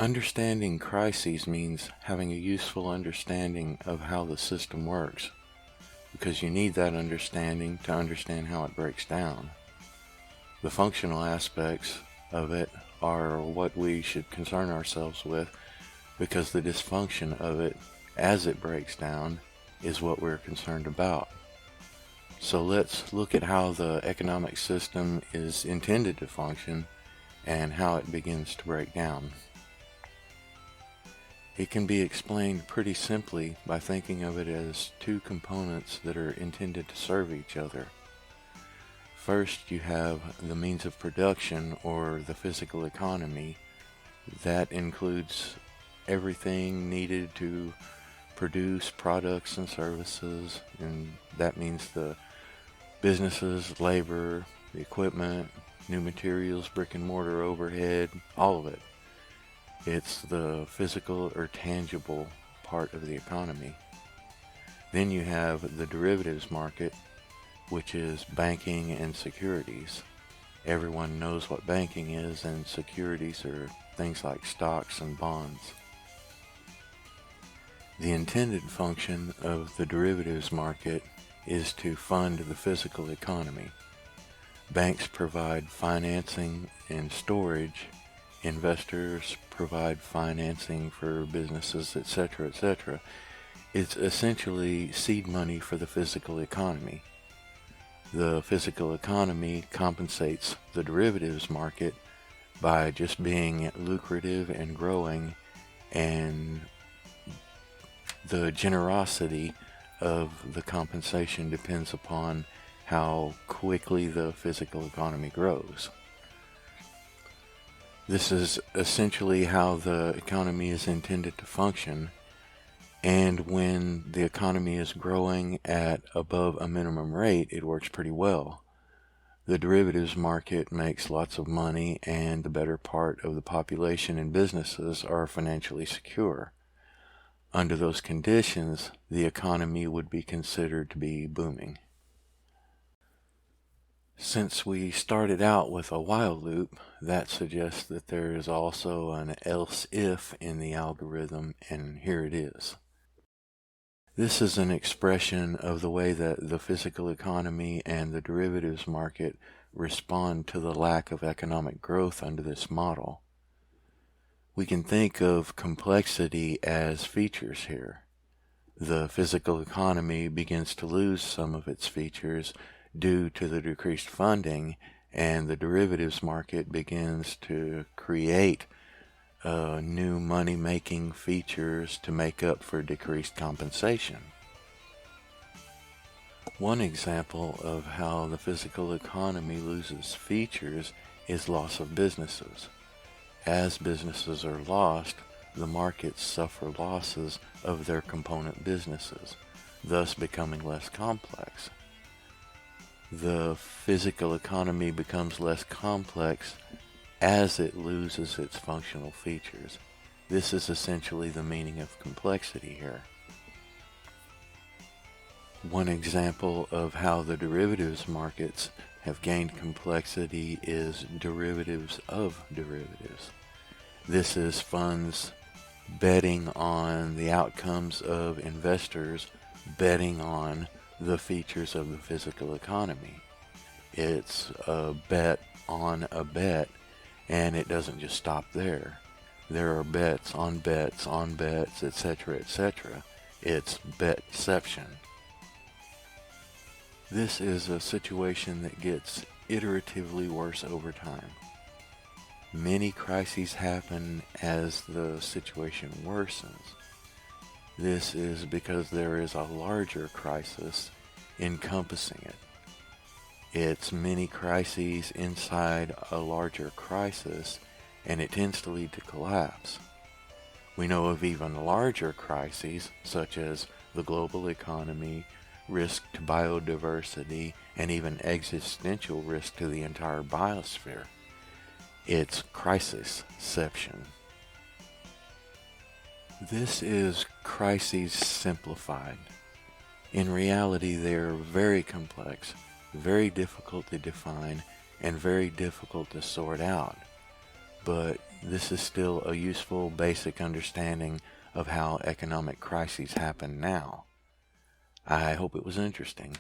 Understanding crises means having a useful understanding of how the system works, because you need that understanding to understand how it breaks down. The functional aspects of it are what we should concern ourselves with, because the dysfunction of it as it breaks down is what we're concerned about. So let's look at how the economic system is intended to function and how it begins to break down. It can be explained pretty simply by thinking of it as two components that are intended to serve each other. First, you have the means of production, or the physical economy. That includes everything needed to produce products and services, and that means the businesses, labor, the equipment, new materials, brick and mortar overhead, all of it. It's the physical or tangible part of the economy. Then you have the derivatives market, which is banking and securities. Everyone knows what banking is, and securities are things like stocks and bonds. The intended function of the derivatives market is to fund the physical economy. Banks provide financing and storage. Investors provide financing for businesses, etc., etc. It's essentially seed money for the physical economy. The physical economy compensates the derivatives market by just being lucrative and growing, and the generosity of the compensation depends upon how quickly the physical economy grows. This is essentially how the economy is intended to function, and when the economy is growing at above a minimum rate, it works pretty well. The derivatives market makes lots of money, and the better part of the population and businesses are financially secure. Under those conditions, the economy would be considered to be booming. Since we started out with a while loop, that suggests that there is also an else if in the algorithm, and here it is. This is an expression of the way that the physical economy and the derivatives market respond to the lack of economic growth under this model. We can think of complexity as features here. The physical economy begins to lose some of its features due to the decreased funding, and the derivatives market begins to create new money-making features to make up for decreased compensation. One example of how the physical economy loses features is loss of businesses. As businesses are lost, the markets suffer losses of their component businesses, thus becoming less complex. The physical economy becomes less complex as it loses its functional features. This is essentially the meaning of complexity here. One example of how the derivatives markets have gained complexity is derivatives of derivatives. This is funds betting on the outcomes of investors betting on the features of the physical economy. It's a bet on a bet, and it doesn't just stop there. There are bets on bets on bets, etc., etc. It's betception. This is a situation that gets iteratively worse over time. Many crises happen as the situation worsens. This is because there is a larger crisis encompassing it. It's many crises inside a larger crisis, and it tends to lead to collapse. We know of even larger crises, such as the global economy, risk to biodiversity, and even existential risk to the entire biosphere. It's crisisception. This is Crises Simplified. In reality, they are very complex, very difficult to define, and very difficult to sort out. But this is still a useful basic understanding of how economic crises happen now. I hope it was interesting.